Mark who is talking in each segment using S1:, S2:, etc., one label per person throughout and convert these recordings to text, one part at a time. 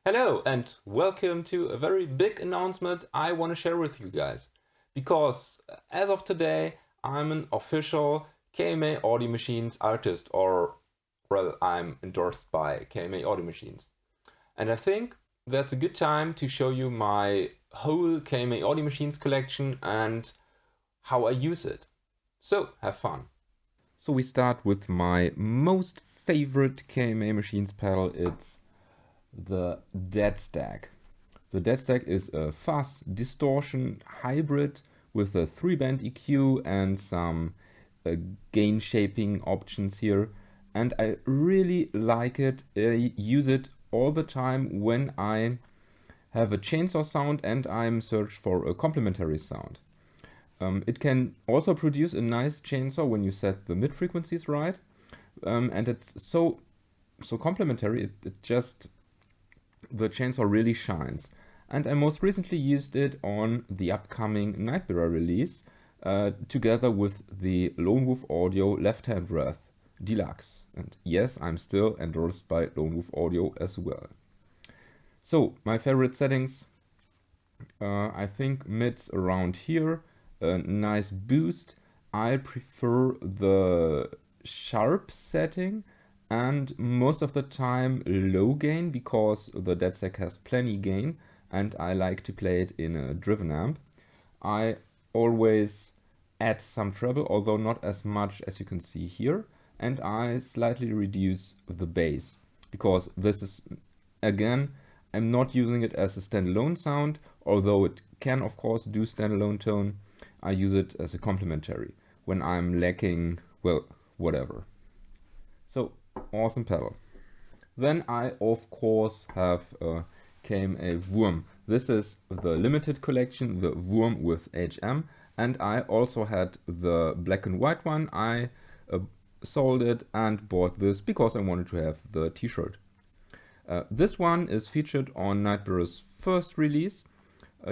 S1: Hello and welcome to a very big announcement I want to share with you guys. Because as of today, I'm an official KMA Audio Machines artist, or well, I'm endorsed by KMA Audio Machines. And I think that's a good time to show you my whole KMA Audio Machines collection and how I use it. So have fun. So we start with my most favorite KMA Machines pedal. It's the Deadstack. The Deadstack is a fuzz distortion hybrid with a 3-band EQ and some gain shaping options here. And I really like it. I use it all the time when I have a chainsaw sound and I'm searched for a complementary sound. It can also produce a nice chainsaw when you set the mid frequencies right. And it's so complementary. It just the chainsaw really shines. And I most recently used it on the upcoming Nightbearer release together with the Lone Wolf Audio Left Hand Breath Deluxe. And yes, I'm still endorsed by Lone Wolf Audio as well. So my favorite settings, I think mids around here, a nice boost. I prefer the sharp setting and most of the time low gain because the Deadstack has plenty gain and I like to play it in a driven amp. I always add some treble, although not as much as you can see here, and I slightly reduce the bass because this is, again, I'm not using it as a standalone sound, although it can of course do standalone tone. I use it as a complementary when I'm lacking, well, whatever. So awesome pedal. Then I of course have a KMA Wurm. This is the limited collection, the Wurm with HM, and I also had the black and white one. I sold it and bought this because I wanted to have the t-shirt. This one is featured on Nightbearer's first release,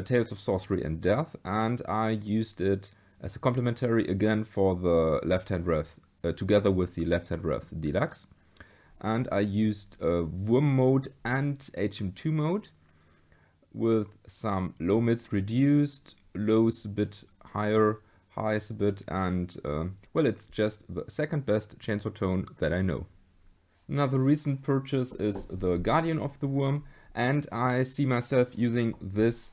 S1: Tales of Sorcery and Death, and I used it as a complementary again for the Left Hand Breath, together with the Left Hand Breath Deluxe. And I used Wurm mode and HM2 mode with some low mids reduced, lows a bit higher, highs a bit, and well, it's just the second best chainsaw tone that I know. Another recent purchase is the Guardian of the Wurm, and I see myself using this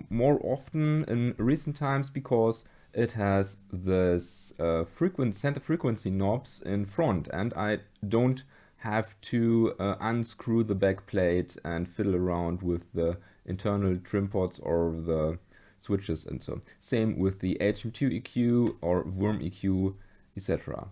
S1: more often in recent times because it has this center frequency knobs in front, and I don't have to unscrew the back plate and fiddle around with the internal trim pots or the switches and so on. Same with the HM2 EQ or Wurm EQ, etc.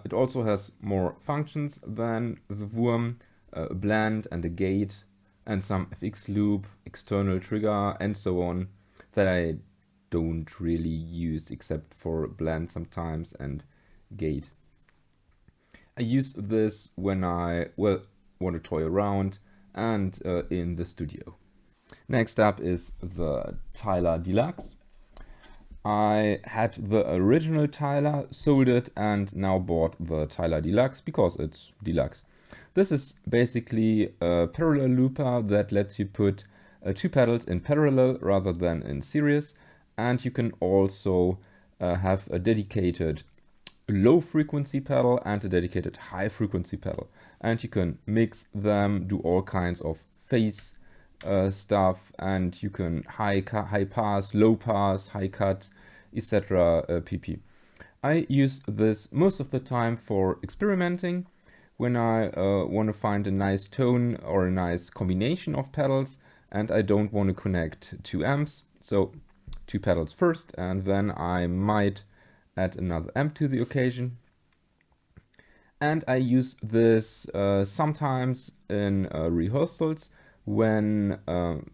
S1: It also has more functions than the Wurm, a blend and a gate and some FX loop, external trigger and so on that I don't really use except for blend sometimes and gate. I use this when I want to toy around and in the studio. Next up is the Tyler Deluxe. I had the original Tyler, sold it, and now bought the Tyler Deluxe because it's Deluxe. This is basically a parallel looper that lets you put two pedals in parallel rather than in series, and you can also have a dedicated low frequency pedal and a dedicated high frequency pedal, and you can mix them, do all kinds of phase stuff, and you can high pass, low pass, high cut, etc. pp. I use this most of the time for experimenting when I want to find a nice tone or a nice combination of pedals and I don't want to connect two amps. So two pedals first, and then I might add another amp to the occasion. And I use this sometimes in rehearsals when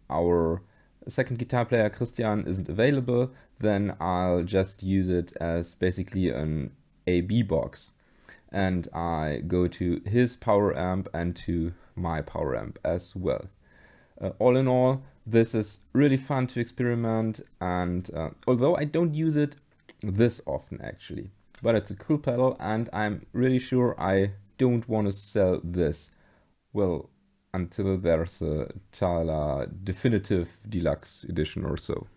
S1: our second guitar player Christian isn't available. Then I'll just use it as basically an AB box, and I go to his power amp and to my power amp as well. All in all, this is really fun to experiment, and although I don't use it this often actually, but it's a cool pedal and I'm really sure I don't want to sell this. Well, until there's a Tala definitive deluxe edition or so.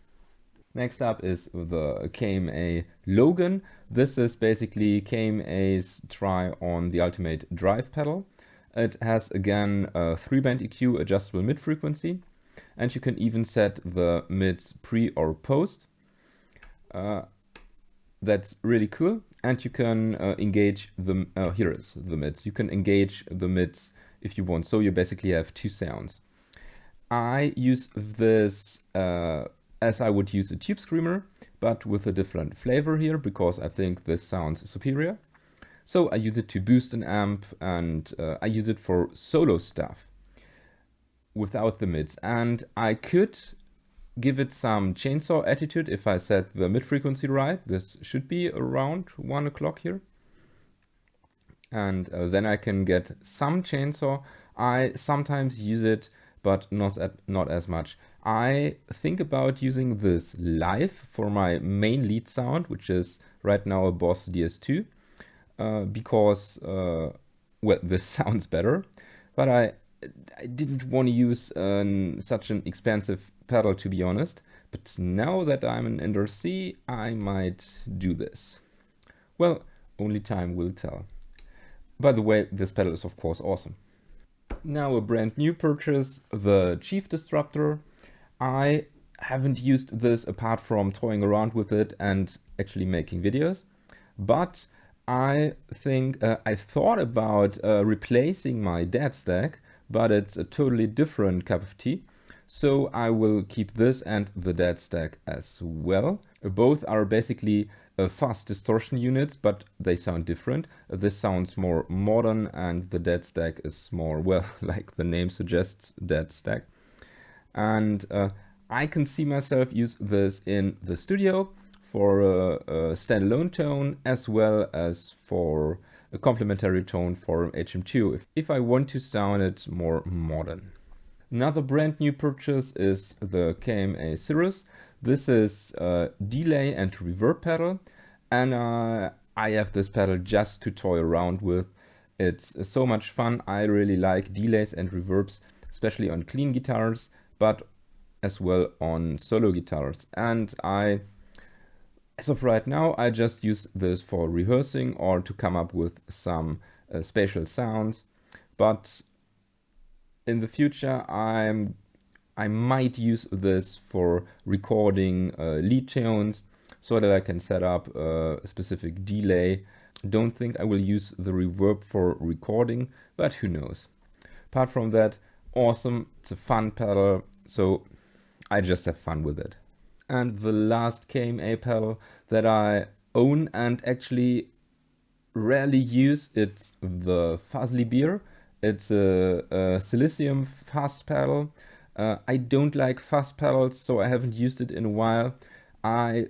S1: Next up is the KMA Logan. This is basically KMA's try on the ultimate drive pedal. It has again a 3-band EQ adjustable mid frequency, and you can even set the mids pre or post. That's really cool, and you can engage the here is the mids. You can engage the mids if you want, so you basically have two sounds. I use this as I would use a tube screamer, but with a different flavor here, because I think this sounds superior. So I use it to boost an amp, and I use it for solo stuff without the mids. And I could give it some chainsaw attitude if I set the mid frequency right. This should be around 1 o'clock here. And then I can get some chainsaw. I sometimes use it, but not as much. I think about using this live for my main lead sound, which is right now a Boss DS2, because, well, this sounds better, but I didn't want to use such an expensive pedal, to be honest. But now that I'm an Ender C, I might do this. Well, only time will tell. By the way, this pedal is of course awesome. Now a brand new purchase, the Chief Disruptor. I haven't used this apart from toying around with it and actually making videos, but I think I thought about replacing my Deadstack, but it's a totally different cup of tea. So I will keep this and the Deadstack as well. Both are basically fast distortion units, but they sound different. This sounds more modern, and the Deadstack is more, well, like the name suggests, Deadstack. And I can see myself use this in the studio for a standalone tone, as well as for a complementary tone for HM2 if I want to sound it more modern. Another brand new purchase is the KMA Series. This is a delay and reverb pedal, and I have this pedal just to toy around with. It's so much fun. I really like delays and reverbs, especially on clean guitars, but as well on solo guitars. And as of right now, I just use this for rehearsing or to come up with some spatial sounds. But in the future, I might use this for recording lead tones, so that I can set up a specific delay. Don't think I will use the reverb for recording, but who knows. Apart from that, awesome, it's a fun pedal, so I just have fun with it. And the last KMA pedal that I own and actually rarely use, it's the Fuzzily Beer. It's a silicium fuzz pedal. I don't like fuzz pedals, so I haven't used it in a while. I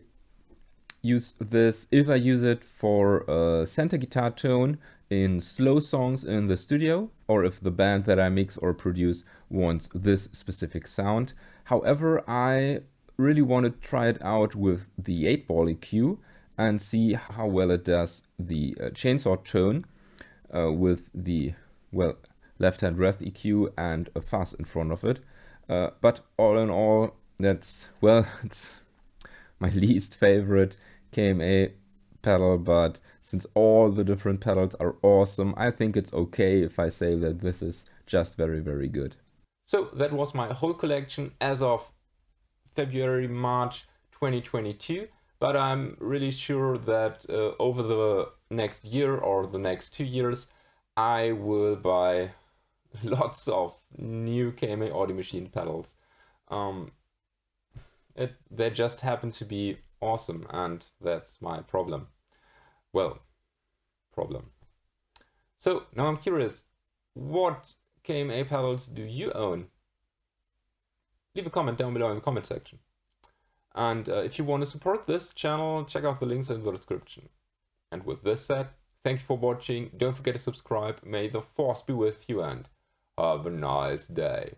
S1: use this if I use it for a center guitar tone in slow songs in the studio, or if the band that I mix or produce wants this specific sound. However, I really want to try it out with the 8-ball EQ and see how well it does the chainsaw tone with the, well, left-hand breath EQ and a fuzz in front of it. But all in all, that's, well, it's my least favorite KMA pedal, but since all the different pedals are awesome, I think it's okay if I say that this is just very, very good. So that was my whole collection as of February, March 2022, but I'm really sure that over the next year or the next 2 years, I will buy lots of new KMA Audio Machine pedals. They just happen to be awesome, and that's my problem. Well, problem. So now I'm curious, what KMA pedals do you own? Leave a comment down below in the comment section. And if you want to support this channel, check out the links in the description. And with this said, thank you for watching. Don't forget to subscribe. May the force be with you, and have a nice day.